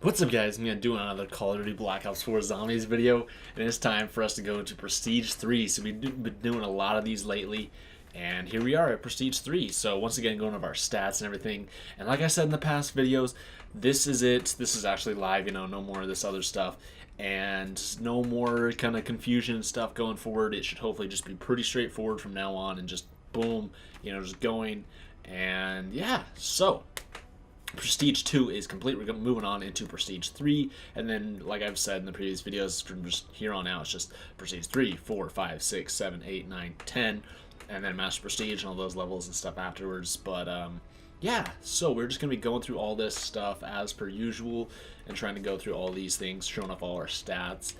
What's up, guys? I'm gonna do another Call of Duty Black Ops 4 Zombies video, and it's time for us to go to Prestige 3. So we've been doing a lot of these lately, and here we are at Prestige 3. So once again, going over our stats and everything. And like I said in the past videos, this is it. This is actually live, no more of this other stuff. And no more kind of confusion and stuff going forward. It should hopefully just be pretty straightforward from now on, and just boom, just going. And yeah, so Prestige 2 is complete. We're moving on into Prestige 3, and then, like I've said in the previous videos, from just here on out, it's just Prestige 3, 4, 5, 6, 7, 8, 9, 10, and then Master Prestige and all those levels and stuff afterwards. But, yeah, so we're just going to be going through all this stuff as per usual, and trying to go through all these things, showing off all our stats,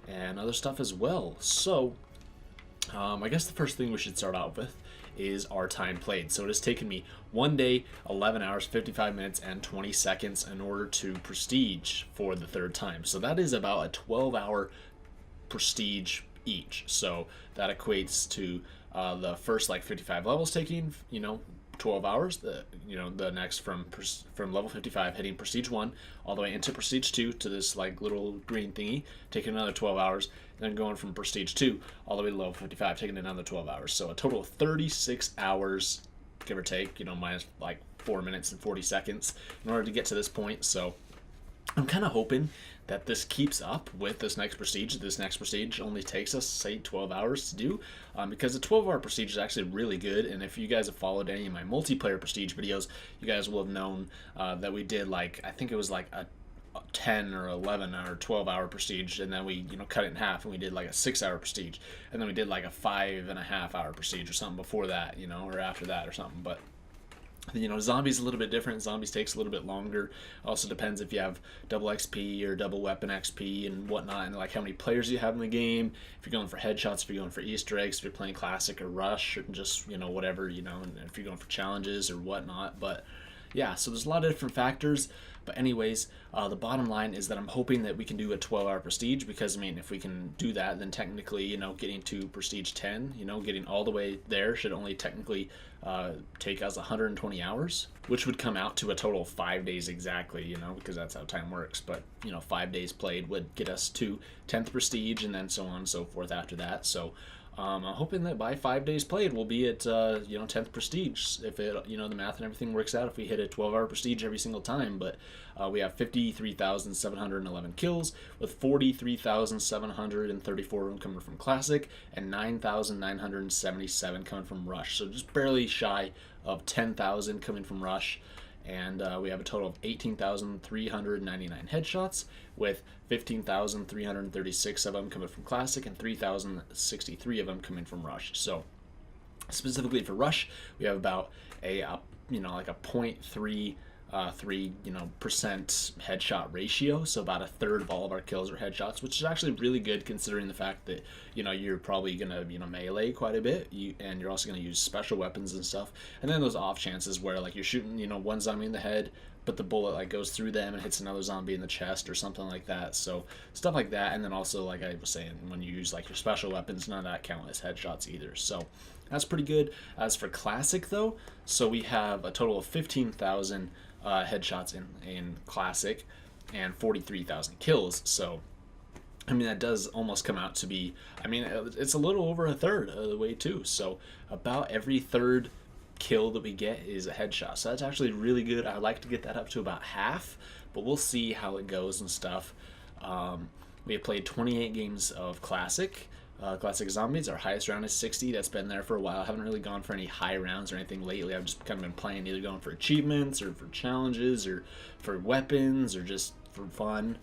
and other stuff as well. So, I guess the first thing we should start out with is our time played. So it has taken me 1 day, 11 hours, 55 minutes, and 20 seconds in order to prestige for the third time. So that is about a 12-hour prestige each. So that equates to the first 55 levels taking 12 hours. The next from level 55 hitting prestige 1 all the way into prestige 2 to this little green thingy, taking another 12 hours. Then going from prestige 2 all the way to level 55, taking another 12 hours. So a total of 36 hours, give or take, minus 4 minutes and 40 seconds in order to get to this point. So I'm kind of hoping that this keeps up with this next prestige. This next prestige only takes us, say, 12 hours to do, because the 12-hour prestige is actually really good. And if you guys have followed any of my multiplayer prestige videos, you guys will have known that we did I think it was a 10 or 11 or 12-hour prestige, and then we cut it in half, and we did a 6-hour prestige, and then we did a 5.5-hour prestige or something before that, or after that or something. But zombies a little bit different. Zombies takes a little bit longer. Also depends if you have double XP or double weapon XP and whatnot, and how many players you have in the game. If you're going for headshots, if you're going for Easter eggs, if you're playing classic or rush, or just whatever, and if you're going for challenges or whatnot. But yeah, so there's a lot of different factors. But anyways, the bottom line is that I'm hoping that we can do a 12-hour prestige, because if we can do that, then technically, getting to prestige 10, getting all the way there should only technically take us 120 hours, which would come out to a total of 5 days exactly, because that's how time works. But 5 days played would get us to 10th prestige, and then so on and so forth after that. So I'm hoping that by 5 days played, we'll be at 10th prestige, if it the math and everything works out, if we hit a 12-hour prestige every single time. But we have 53,711 kills, with 43,734 of them coming from classic and 9,977 coming from rush. So just barely shy of 10,000 coming from rush. And we have a total of 18,399 headshots, with 15,336 of them coming from classic and 3,063 of them coming from rush. So specifically for rush, we have about a 0.3 percent headshot ratio, so about a third of all of our kills are headshots, which is actually really good considering the fact that you're probably gonna melee quite a bit, and you're also gonna use special weapons and stuff. And then those off chances where you're shooting one zombie in the head, but the bullet goes through them and hits another zombie in the chest or something like that. So stuff like that. And then also, like I was saying, when you use your special weapons, none of that count as headshots either. So that's pretty good. As for classic though, so we have a total of 15,000 headshots in classic and 43,000 kills. So that does almost come out to be, it's a little over a third of the way too. So about every third kill that we get is a headshot. So that's actually really good. I'd like to get that up to about half, but we'll see how it goes and stuff. We have played 28 games of classic. Classic Zombies, our highest round is 60. That's been there for a while. I haven't really gone for any high rounds or anything lately. I've just kind of been playing, either going for achievements or for challenges or for weapons or just for fun.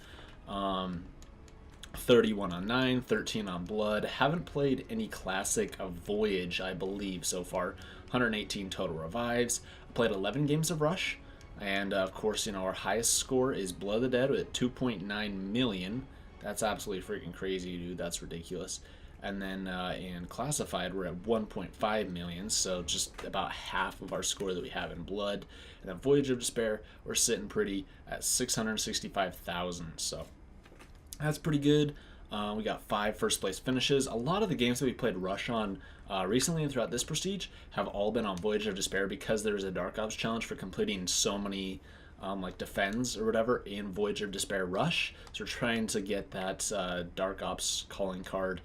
31 on 9, 13 on Blood. Haven't played any classic of Voyage, I believe, so far. 118 total revives. I played 11 games of Rush. And of course, our highest score is Blood of the Dead with 2.9 million. That's absolutely freaking crazy, dude. That's ridiculous. And then in Classified, we're at 1.5 million, so just about half of our score that we have in Blood. And then Voyage of Despair, we're sitting pretty at 665,000, so that's pretty good. We got 5 first place finishes. A lot of the games that we played Rush on recently and throughout this prestige have all been on Voyage of Despair, because there is a Dark Ops challenge for completing so many like defends or whatever in Voyage of Despair Rush. So we're trying to get that Dark Ops calling card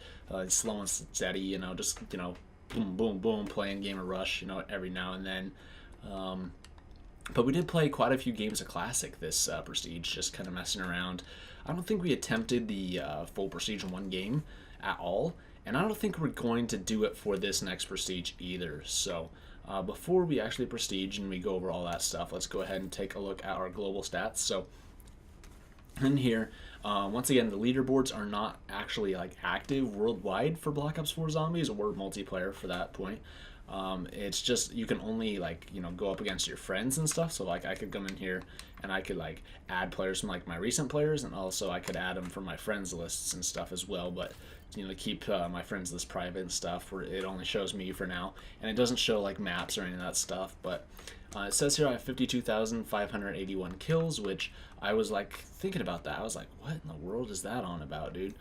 slow and steady, just, boom, boom, boom, playing game of Rush, every now and then. But we did play quite a few games of Classic this Prestige, just kind of messing around. I don't think we attempted the full Prestige in one game at all, and I don't think we're going to do it for this next Prestige either. So before we actually Prestige and we go over all that stuff, let's go ahead and take a look at our global stats. So in here, once again, the leaderboards are not actually like active worldwide for Black Ops 4 Zombies or multiplayer for that point. It's just you can only go up against your friends and stuff. So like I could come in here and I could like add players from like my recent players, and also I could add them from my friends lists and stuff as well. But to keep my friends list private and stuff, where it only shows me for now, and it doesn't show like maps or any of that stuff. But it says here I have 52,581 kills, which I was like thinking about that. I was like, what in the world is that on about, dude?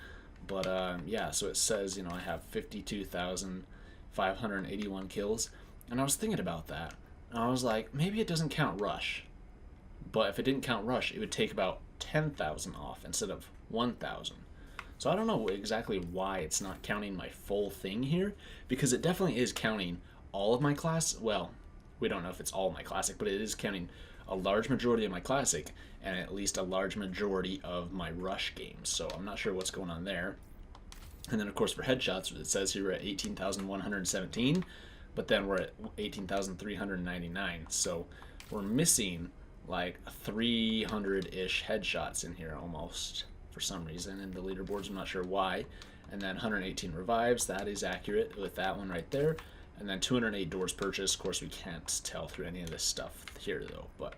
But yeah, so it says I have 52,581 kills, and I was thinking about that, and I was like, maybe it doesn't count Rush. But if it didn't count Rush, it would take about 10,000 off instead of 1,000. So I don't know exactly why it's not counting my full thing here, because it definitely is counting all of my class. Well, we don't know if it's all my Classic, but it is counting a large majority of my Classic and at least a large majority of my Rush games. So I'm not sure what's going on there. And then, of course, for headshots, it says here we're at 18,117, but then we're at 18,399. So we're missing like 300-ish headshots in here almost for some reason in the leaderboards. I'm not sure why. And then 118 revives. That is accurate with that one right there. And then 208 doors purchased. Of course, we can't tell through any of this stuff here, though. But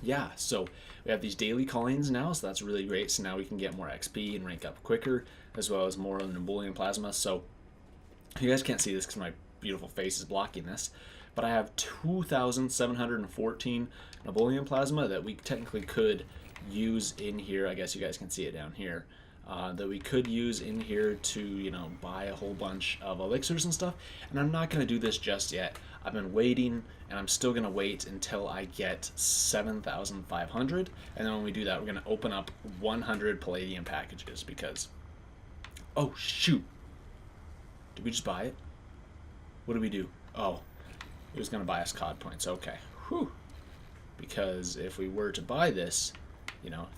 yeah, so we have these daily call-ins now, so that's really great. So now we can get more XP and rank up quicker, as well as more Nebullium Plasma. So you guys can't see this because my beautiful face is blocking this, but I have 2,714 Nebullium Plasma that we technically could use in here. I guess you guys can see it down here. That we could use in here to, buy a whole bunch of elixirs and stuff. And I'm not going to do this just yet. I've been waiting, and I'm still going to wait until I get 7,500. And then when we do that, we're going to open up 100 Palladium packages because... Oh, shoot. Did we just buy it? What did we do? Oh, it was going to buy us Cod Points. Okay. Whew. Because if we were to buy this...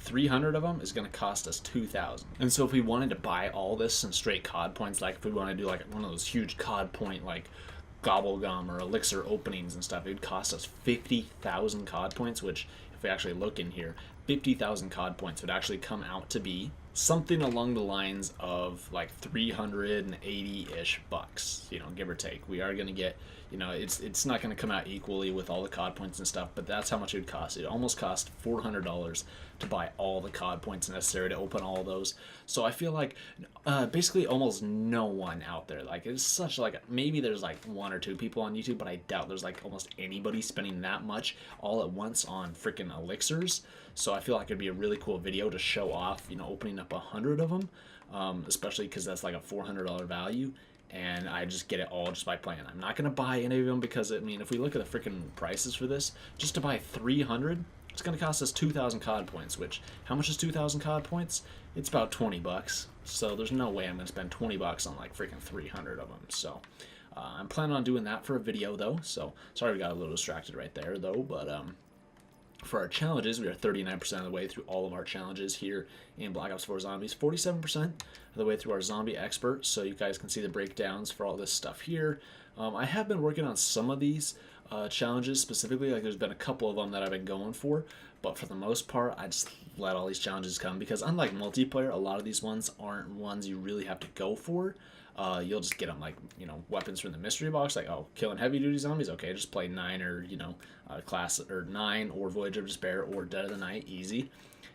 300 of them is going to cost us 2,000. And so if we wanted to buy all this in straight COD points, like if we want to do like one of those huge COD point like gobble gum or elixir openings and stuff, it would cost us 50,000 COD points, which if we actually look in here, 50,000 COD points would actually come out to be something along the lines of like 380-ish bucks, give or take. We are going to get, it's not going to come out equally with all the COD points and stuff, but that's how much it would cost. It almost cost $400 to buy all the COD points necessary to open all those. So I feel like basically almost no one out there, like it's such like, maybe there's like one or two people on YouTube, but I doubt there's like almost anybody spending that much all at once on freaking elixirs. So I feel like it'd be a really cool video to show off, opening up 100 of them, especially because that's like a $400 value, and I just get it all just by playing. I'm not going to buy any of them because, if we look at the freaking prices for this, just to buy 300, it's going to cost us 2,000 COD points, which, how much is 2,000 COD points? It's about 20 bucks, so there's no way I'm going to spend 20 bucks on like freaking 300 of them, so... I'm planning on doing that for a video, though, so sorry we got a little distracted right there, though, but, for our challenges, we are 39% of the way through all of our challenges here in Black Ops 4 Zombies, 47% of the way through our Zombie Expert, so you guys can see the breakdowns for all this stuff here. I have been working on some of these challenges specifically, like there's been a couple of them that I've been going for, but for the most part, I just let all these challenges come, because unlike multiplayer, a lot of these ones aren't ones you really have to go for. You'll just get them like, weapons from the mystery box, like, oh, killing heavy duty zombies, okay, just play 9 or, class or 9 or Voyage of Despair or Dead of the Night, easy.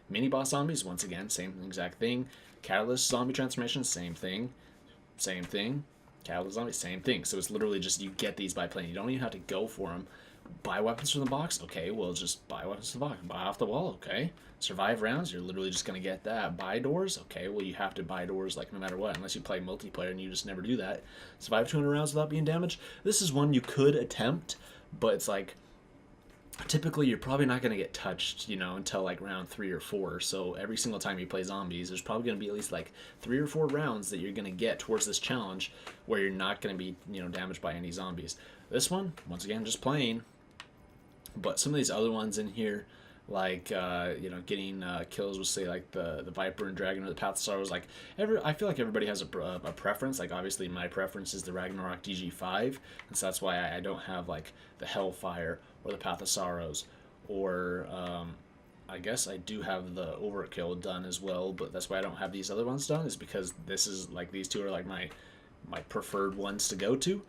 Mini boss zombies, once again, same exact thing. Catalyst zombie transformation, same thing. Catalyst zombie, same thing. So it's literally just you get these by playing. You don't even have to go for them. Buy weapons from the box, okay, well, just buy weapons from the box. Buy off the wall, okay. Survive rounds, you're literally just going to get that. Buy doors, okay, well, you have to buy doors like no matter what, unless you play multiplayer and you just never do that. Survive 200 rounds without being damaged. This is one you could attempt, but it's like, typically you're probably not going to get touched, until like round 3 or 4. So every single time you play zombies, there's probably going to be at least like 3 or 4 rounds that you're going to get towards this challenge where you're not going to be, damaged by any zombies. This one, once again, just plain. But some of these other ones in here, like getting kills with, say, like the Viper and Dragon or the Path of Sorrows, like I feel like everybody has a preference. Like obviously my preference is the Ragnarok DG5, and so that's why I don't have like the Hellfire or the Path of Sorrows, or I guess I do have the Overkill done as well, but that's why I don't have these other ones done, is because this is like, these two are like my preferred ones to go to.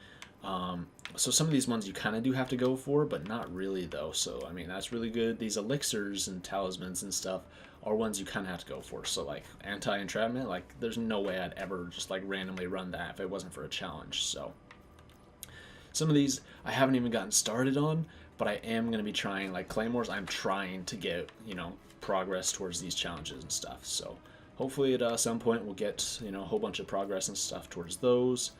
So some of these ones you kind of do have to go for, but not really though. So I mean, that's really good. These elixirs and talismans and stuff are ones you kind of have to go for. So like anti-entrapment, like there's no way I'd ever just like randomly run that if it wasn't for a challenge. So some of these I haven't even gotten started on, but I am going to be trying, like Claymores, I'm trying to get, progress towards these challenges and stuff. So hopefully at some point we'll get, a whole bunch of progress and stuff towards those.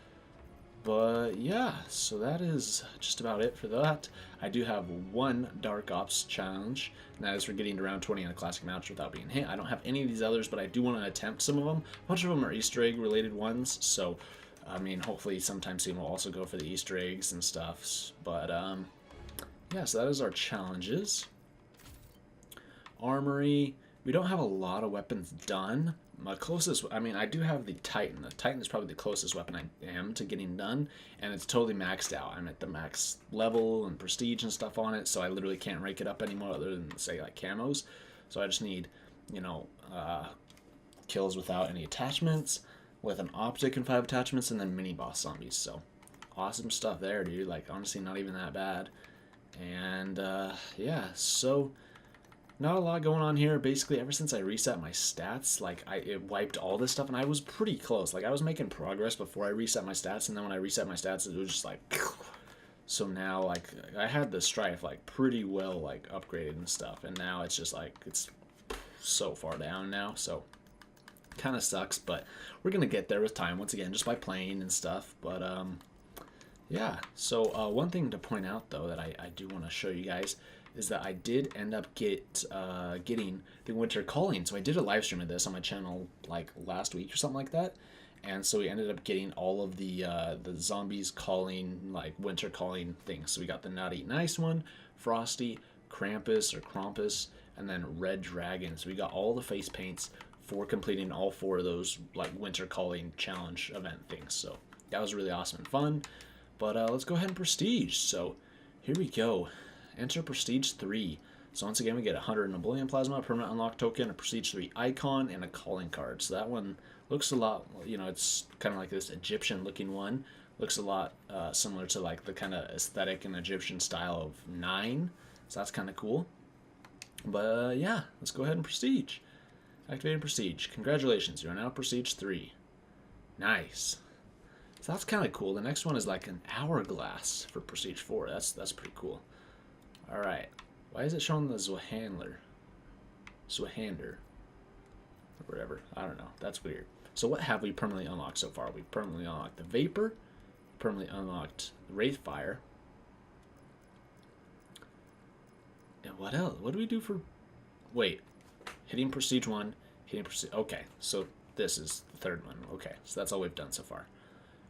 But yeah, so that is just about it for that. I do have one Dark Ops challenge, and that is for getting to round 20 in a classic match without being hit. I don't have any of these others, but I do want to attempt some of them. A bunch of them are Easter egg related ones, so I mean, hopefully sometime soon we'll also go for the Easter eggs and stuff. But yeah, so that is our challenges. Armory, we don't have a lot of weapons done. My closest, I mean, I do have the Titan. The Titan is probably the closest weapon I am to getting done, and it's totally maxed out. I'm at the max level and prestige and stuff on it, so I literally can't rank it up anymore other than, say, like camos. So I just need, kills without any attachments, with an optic and 5 attachments, and then mini boss zombies. So awesome stuff there, dude. Like, honestly, not even that bad. And yeah, so not a lot going on here. Basically, ever since I reset my stats, like it wiped all this stuff, and I was pretty close. Like I was making progress before I reset my stats, and then when I reset my stats, it was just like. So now, like, I had the Strife like pretty well like upgraded and stuff, and now it's just like it's so far down now. So kind of sucks, but we're gonna get there with time. Once again, just by playing and stuff. But yeah. So one thing to point out though that I do want to show you guys is that I did end up getting the Winter Calling. So I did a live stream of this on my channel like last week or something like that, and so we ended up getting all of the zombies calling, like Winter Calling things. So we got the Not Eat Nice one, Frosty, Krampus or Krampus, and then Red Dragon. So we got all the face paints for completing all 4 of those like Winter Calling challenge event things. So that was really awesome and fun. But let's go ahead and prestige. So here we go. Enter Prestige 3. So once again, we get 100 in a Bullion Plasma, permanent unlock token, a Prestige 3 icon, and a calling card. So that one looks a lot, it's kind of like this Egyptian looking one. Looks a lot similar to like the kind of aesthetic and Egyptian style of 9. So that's kind of cool. But yeah, let's go ahead and Prestige. Activated Prestige. Congratulations, you are now Prestige 3. Nice. So that's kind of cool. The next one is like an hourglass for Prestige 4. That's pretty cool. All right. Why is it showing the Zwahander? Or whatever. I don't know. That's weird. So what have we permanently unlocked so far? We've permanently unlocked the Vapor. Permanently unlocked the Wraithfire. And what else? What do we do for... Wait. Hitting Prestige 1. Hitting Prestige... Okay. So this is the third one. Okay. So that's all we've done so far.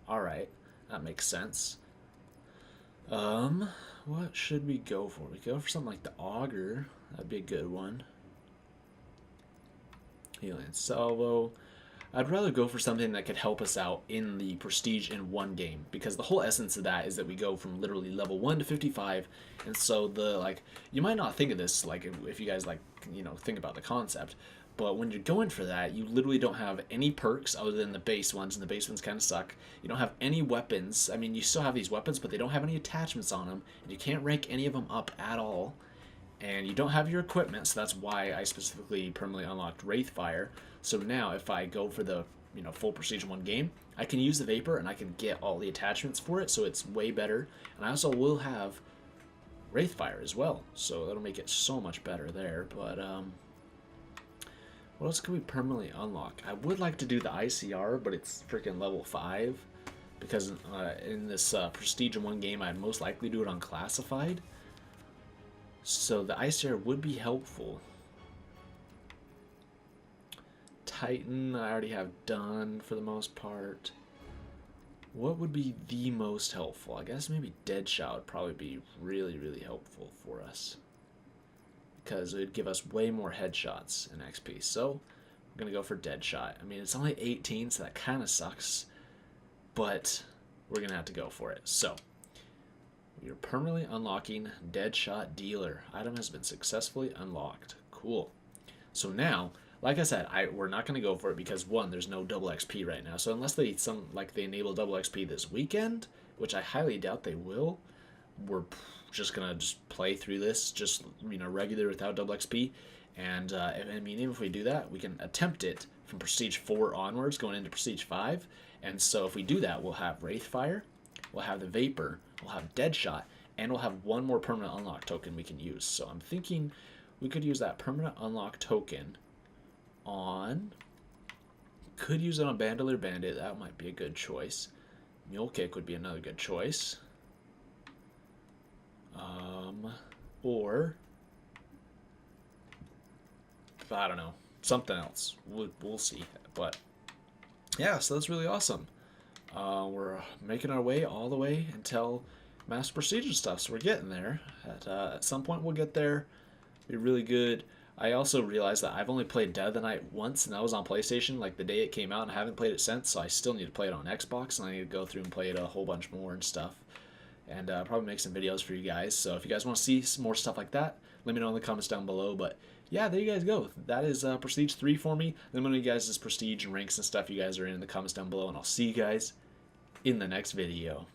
All right. That makes sense. What should we go for? We go for something like the Augur. That'd be a good one. Healing Salvo. I'd rather go for something that could help us out in the Prestige in one game, because the whole essence of that is that we go from literally level 1 to 55, and so you might not think of this, like, if you guys, like, think about the concept, but when you're going for that, you literally don't have any perks other than the base ones, and the base ones kind of suck. You don't have any weapons. I mean, you still have these weapons, but they don't have any attachments on them, and you can't rank any of them up at all. And you don't have your equipment, so that's why I specifically permanently unlocked Wraithfire. So now, if I go for the full Prestige in one game, I can use the Vapor, and I can get all the attachments for it, so it's way better. And I also will have Wraithfire as well, so that'll make it so much better there. But what else can we permanently unlock? I would like to do the ICR, but it's freaking level 5. Because in this Prestige in one game, I'd most likely do it on Classified. So the ice air would be helpful. Titan, I already have done for the most part. What would be the most helpful? I guess maybe Deadshot would probably be really, really helpful for us, because it would give us way more headshots in XP. So we're going to go for Deadshot. I mean, it's only 18, so that kind of sucks, but we're going to have to go for it. So we are permanently unlocking Deadshot Dealer. Item has been successfully unlocked. Cool. So now, like I said, we're not going to go for it because, one, there's no double XP right now. So unless they they enable double XP this weekend, which I highly doubt they will, we're just going to just play through this just, regular without double XP. And I mean, even if we do that, we can attempt it from Prestige 4 onwards, going into Prestige 5. And so if we do that, we'll have Wraithfire, we'll have the Vapor, we'll have Deadshot, and we'll have one more permanent unlock token we can use. So I'm thinking we could use that permanent unlock token on... Could use it on Bandolier Bandit. That might be a good choice. Mule Kick would be another good choice. Or... I don't know. Something else. We'll see. But... yeah, so that's really awesome. We're making our way all the way until Master Prestige and stuff, so we're getting there. At some point we'll get there. Be really good. I also realized that I've only played Dead of the Night once, and that was on PlayStation, like the day it came out, and I haven't played it since, so I still need to play it on Xbox, and I need to go through and play it a whole bunch more and stuff. And probably make some videos for you guys, so if you guys want to see some more stuff like that, let me know in the comments down below. But yeah, there you guys go. That is Prestige 3 for me. Let me know you guys' Prestige and ranks and stuff you guys are in the comments down below, and I'll see you guys in the next video.